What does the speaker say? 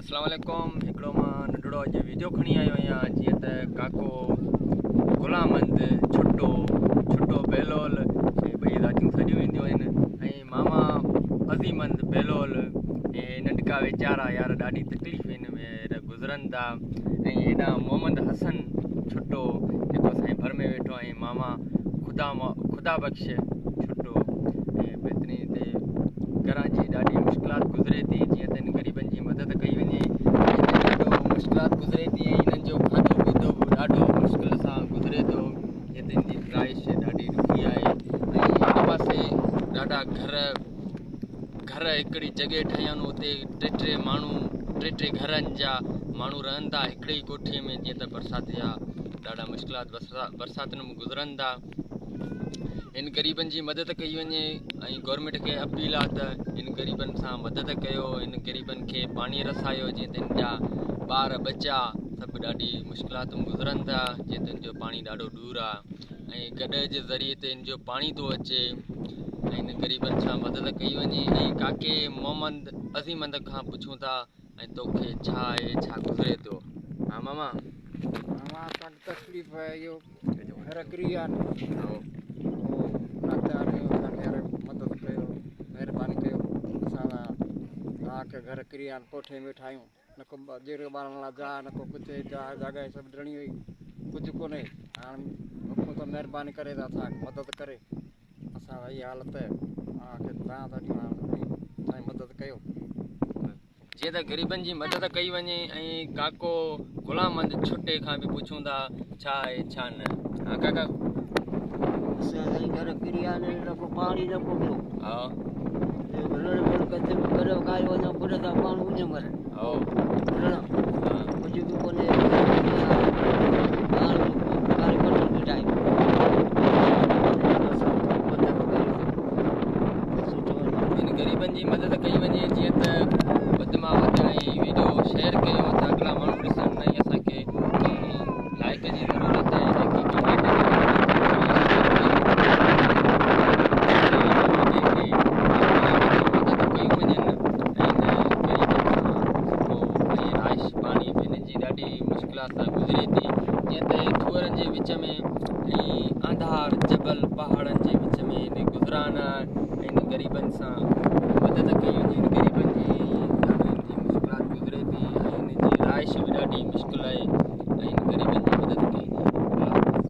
अस्सलाम वालेकुम। हिकिड़ो मां नंढड़ो अॼु वीडियो खणी आयो आहियां जीअं त काको गुलामंद छुटो बेलोल ऐं ॿई ज़ातियूं सॾियूं वेंदियूं आहिनि ऐं मामा अज़ीमंद बेलोल ऐं नंढका वीचारा यार ॾाढी तकलीफ़ हिन में गुज़रनि था। ऐं हेॾां मोहम्मद हसन छुटो जेको असांजे भर में वेठो आहे मामा ख़ुदा बख़्श छुटो ऐं बहितरीन हिते घरां जी ॾाढी मुश्किलात गुज़रे थी जीअं त हिन ग़रीबनि जी मदद कई वञे। ॾाढो मुश्किलात गुज़रे थी ऐं हिननि जो खाधो पीतो बि ॾाढो मुश्किल सां गुज़रे थो। हिते हिन जी ख़्वाहिश ॾाढी ॾुखी आहे ऐं हिन पासे ॾाढा घर हिकिड़ी जॻह ठहिया आहिनि, उते टे घरनि जा माण्हू रहनि था हिकिड़ी ई कोठीअ में। जीअं त बरसाति जा ॾाढा मुश्किलात बरसातियुनि में गुज़रनि था। इन ग़रीबनि जी मदद कई वञे ऐं गवर्नमेंट खे अपील आहे त इन ग़रीबनि सां मदद कयो, इन ग़रीबनि खे पाणी रसायो जीअं त हिन जा ॿार बचा सभु ॾाढी मुश्किलात में गुज़रनि था। जीअं त हिन जो पाणी ॾाढो दूर आहे ऐं गॾ जे ज़रिए ते हिन जो पाणी थो अचे ऐं हिन ग़रीबनि सां मदद कई वञे। ऐं काके मोहम्मद अज़ीमंद खां पुछूं था ऐं तोखे छा आहे, छा गुज़रे थो? हा मामा तकलीफ़ है यो घर क्रिया मदद कयो, महिरबानी कयो। असां घर क्रिया कोठे में ठाहियूं, न को जेरो ॿारनि लाइ जा, न को कुझु जॻह सभु ॾिनी हुई, कुझु कोन्हे। हाणे हुकूमत महिरबानी करे त असांखे मदद करे। असां इहा हालत तव्हांखे ॿुधायां था असांजी मदद कयो। जीअं त ग़रीबनि जी मदद कई वञे ऐं काको गुलामंद छुटे खां बि पुछूं था छा आहे छा न। हा काका असांजे घर क्रिया न को पाणी न को पियो। हा घर खाई वञो बुढ था माण्हू उन मरनि। कुझु बि कोन्हे। इन ग़रीबनि जी मदद कई वञे जीअं त वधि मां वधि ऐं वीडियो शेयर कयो त अॻिला माण्हू ॾिसनि। ऐं असांखे लाइक जी ज़रूरत आहे जेकी पाणी पीअण जी ॾाढी मुश्किलात सां गुज़रे थी। जीअं त खूहनि जे विच में ऐं आधार जबल पहाड़नि जे विच में हिन गुज़रान हिन ग़रीबनि सां मदद कई वञे। हिन ग़रीबनि जी मुश्किलात गुज़रे थी ऐं हिन जी रहाइश बि ॾाढी मुश्किल आहे ऐं हिन ग़रीबनि जी मदद कई।